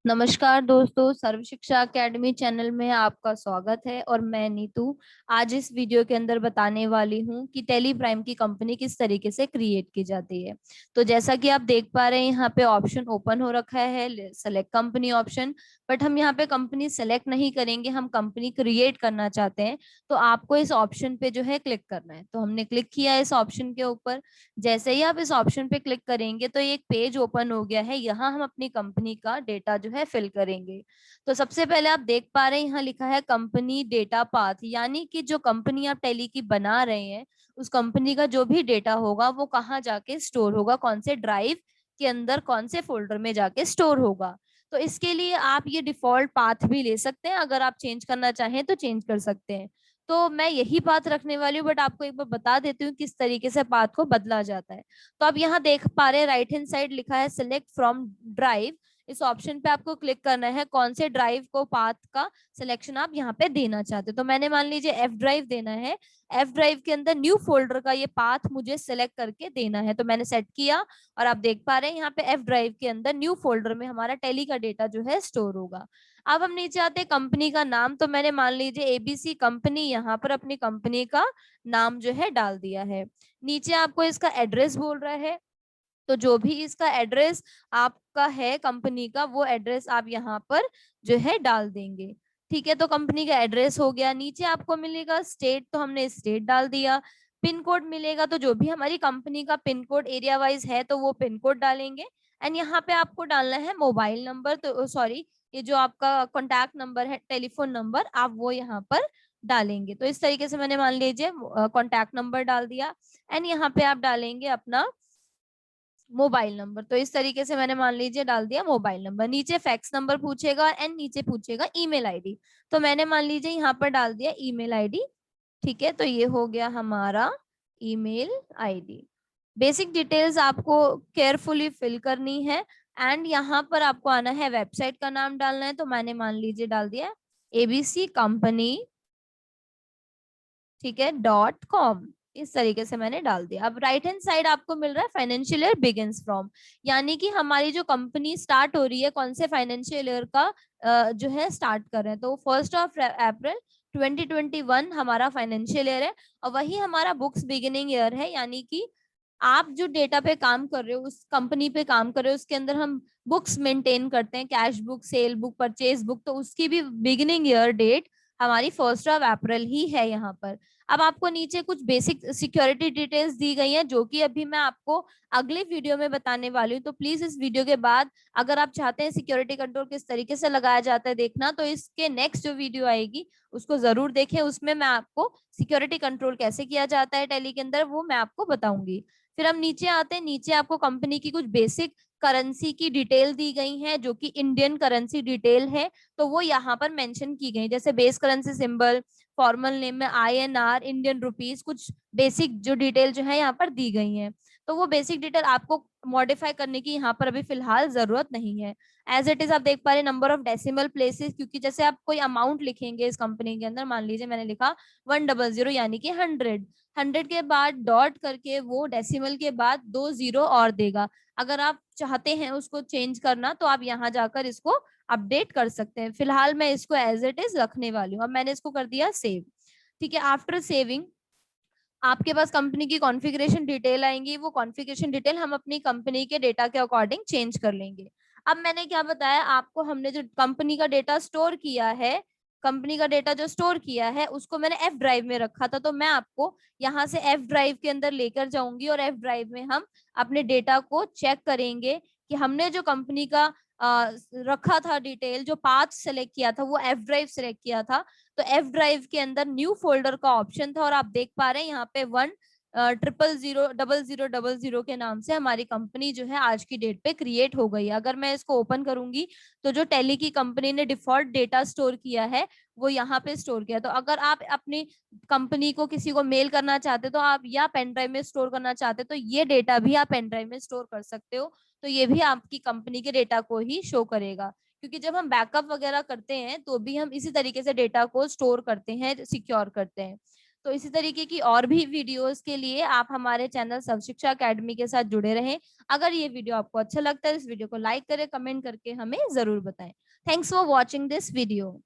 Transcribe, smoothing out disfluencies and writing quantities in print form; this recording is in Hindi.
नमस्कार दोस्तों, सर्व शिक्षा एकेडमी चैनल में आपका स्वागत है और मैं नीतू आज इस वीडियो के अंदर बताने वाली हूं कि टेली प्राइम की कंपनी किस तरीके से क्रिएट की जाती है। तो जैसा कि आप देख पा रहे हैं, यहाँ पे ऑप्शन ओपन हो रखा है सेलेक्ट कंपनी ऑप्शन। बट हम यहाँ पे कंपनी सेलेक्ट नहीं करेंगे, हम कंपनी क्रिएट करना चाहते हैं। तो आपको इस ऑप्शन पे जो है क्लिक करना है। तो हमने क्लिक किया इस ऑप्शन के ऊपर। जैसे ही आप इस ऑप्शन पे क्लिक करेंगे तो एक पेज ओपन हो गया है। यहाँ हम अपनी कंपनी का डेटा जो है फिल करेंगे। तो सबसे पहले आप देख पा रहे हैं, यहाँ लिखा है कंपनी डेटा पाथ, यानी कि जो कंपनी आप टेली की बना रहे हैं उस कंपनी का जो भी डेटा होगा वो कहाँ जाके स्टोर होगा, कौन से ड्राइव के अंदर, कौन से फोल्डर में जाके स्टोर होगा। तो इसके लिए आप ये डिफॉल्ट पाथ भी ले सकते हैं, अगर आप चेंज करना चाहें तो चेंज कर सकते हैं। तो मैं यही बात रखने वाली हूँ, बट आपको एक बार बता देती हूँ किस तरीके से पाथ को बदला जाता है। तो आप यहाँ देख पा रहे हैं राइट हैंड साइड लिखा है सिलेक्ट फ्रॉम ड्राइव। इस ऑप्शन पे आपको क्लिक करना है, कौन से ड्राइव को पाथ का सिलेक्शन आप यहाँ पे देना चाहते हो। तो मैंने मान लीजिए एफ ड्राइव देना है। एफ ड्राइव के अंदर न्यू फोल्डर का ये पाथ मुझे सिलेक्ट करके देना है, तो मैंने सेट किया और आप देख पा रहे हैं यहाँ पे एफ ड्राइव के अंदर न्यू फोल्डर में हमारा टेली का डेटा जो है स्टोर होगा। अब हम नीचे आते हैं कंपनी का नाम। तो मैंने मान लीजिए एबीसी कंपनी यहाँ पर अपनी कंपनी का नाम जो है डाल दिया है। नीचे आपको इसका एड्रेस बोल रहा है, तो जो भी इसका एड्रेस आपका है कंपनी का, वो एड्रेस आप यहाँ पर जो है डाल देंगे। ठीक है, तो कंपनी का एड्रेस हो गया। नीचे आपको मिलेगा स्टेट, तो हमने स्टेट डाल दिया। पिन कोड मिलेगा, तो जो भी हमारी कंपनी का पिन कोड एरिया वाइज है तो वो पिन कोड डालेंगे। एंड यहाँ पे आपको डालना है मोबाइल नंबर, तो सॉरी, ये जो आपका कॉन्टैक्ट नंबर है, टेलीफोन नंबर, आप वो यहाँ पर डालेंगे। तो इस तरीके से मैंने मान लीजिए कॉन्टैक्ट नंबर डाल दिया। एंड यहाँ पे आप डालेंगे अपना मोबाइल नंबर। तो इस तरीके से मैंने मान लीजिए डाल दिया मोबाइल नंबर। नीचे फैक्स नंबर पूछेगा एंड नीचे पूछेगा ईमेल आईडी। तो मैंने मान लीजिए यहाँ पर डाल दिया ईमेल आईडी। ठीक है, तो ये हो गया हमारा ईमेल आईडी। बेसिक डिटेल्स आपको केयरफुली फिल करनी है। एंड यहाँ पर आपको आना है, वेबसाइट का नाम डालना है। तो मैंने मान लीजिए डाल दिया एबीसी कंपनी, ठीक है, .com। इस तरीके से मैंने डाल दिया। अब राइट हैंड साइड आपको मिल रहा है फाइनेंशियल ईयर बिगिंस फ्रॉम, यानी कि हमारी जो कंपनी स्टार्ट हो रही है कौन से फाइनेंशियल ईयर का जो है स्टार्ट कर रहे हैं। तो 1 अप्रैल 2021 हमारा फाइनेंशियल ईयर है। और वही हमारा बुक्स बिगिनिंग ईयर है, यानी कि आप जो डेटा पे काम कर रहे हो, उस कंपनी पे काम कर रहे हो, उसके अंदर हम बुक्स मेंटेन करते हैं, cash book, cell book, purchase book. तो उसकी भी बिगिनिंग ईयर डेट हमारी 1 अप्रैल ही है यहाँ पर। अब आपको नीचे कुछ बेसिक सिक्योरिटी डिटेल्स दी गई हैं, जो कि अभी मैं आपको अगले वीडियो में बताने वाली हूँ। तो प्लीज इस वीडियो के बाद अगर आप चाहते हैं सिक्योरिटी कंट्रोल किस तरीके से लगाया जाता है देखना, तो इसके नेक्स्ट जो वीडियो आएगी उसको जरूर देखें। उसमें मैं आपको सिक्योरिटी कंट्रोल कैसे किया जाता है टेली के अंदर वो मैं आपको बताऊंगी। फिर हम नीचे आते हैं। नीचे आपको कंपनी की कुछ बेसिक करेंसी की डिटेल दी गई है, जो कि इंडियन करेंसी डिटेल है। तो वो यहाँ पर मेंशन की गई, जैसे base currency symbol, formal name में INR, इंडियन रुपीज, कुछ बेसिक जो डिटेल जो है यहाँ पर दी गई है। तो वो बेसिक डिटेल आपको मॉडिफाई करने की यहाँ पर अभी फिलहाल जरूरत नहीं है। एज इट इज आप देख पा रहे नंबर ऑफ डेसिमल प्लेसेस, क्योंकि जैसे आप कोई अमाउंट लिखेंगे इस कंपनी के अंदर, मान लीजिए मैंने लिखा 100 यानी कि 100, 100 के बाद डॉट करके वो डेसिमल के बाद 2 जीरो और देगा। अगर आप चाहते हैं उसको चेंज करना तो आप यहाँ जाकर इसको अपडेट कर सकते हैं। फिलहाल मैं इसको एज इट इज रखने वाली हूँ। अब मैंने इसको कर दिया सेव। ठीक है, आफ्टर सेविंग आपके पास कंपनी की कॉन्फ़िगरेशन डिटेल आएंगी। वो कॉन्फ़िगरेशन डिटेल हम अपनी कंपनी के डेटा के अकॉर्डिंग चेंज कर लेंगे। अब मैंने क्या बताया आपको, हमने जो कंपनी का डेटा स्टोर किया है, कंपनी का डेटा जो स्टोर किया है उसको मैंने एफ ड्राइव में रखा था। तो मैं आपको यहाँ से एफ ड्राइव के अंदर लेकर जाऊंगी और एफ ड्राइव में हम अपने डेटा को चेक करेंगे कि हमने जो कंपनी का रखा था डिटेल, जो पाथ सेलेक्ट किया था वो एफ ड्राइव सेलेक्ट किया था। तो एफ ड्राइव के अंदर न्यू फोल्डर का ऑप्शन था और आप देख पा रहे हैं यहाँ पे 1 000 000 के नाम से हमारी कंपनी जो है आज की डेट पे क्रिएट हो गई है। अगर मैं इसको ओपन करूंगी तो जो टेली की कंपनी ने डिफॉल्ट डेटा स्टोर किया है वो यहाँ पे स्टोर किया। तो अगर आप अपनी कंपनी को किसी को मेल करना चाहते तो आप, या पेन ड्राइव में स्टोर करना चाहते तो ये डेटा भी आप पेन ड्राइव में स्टोर कर सकते हो। तो ये भी आपकी कंपनी के डेटा को ही शो करेगा, क्योंकि जब हम बैकअप वगैरह करते हैं तो भी हम इसी तरीके से डेटा को स्टोर करते हैं, सिक्योर करते हैं। तो इसी तरीके की और भी वीडियोस के लिए आप हमारे चैनल सर्व शिक्षा अकेडमी के साथ जुड़े रहें। अगर ये वीडियो आपको अच्छा लगता है, इस वीडियो को लाइक करें, कमेंट करके हमें जरूर बताएं। Thanks for watching this video.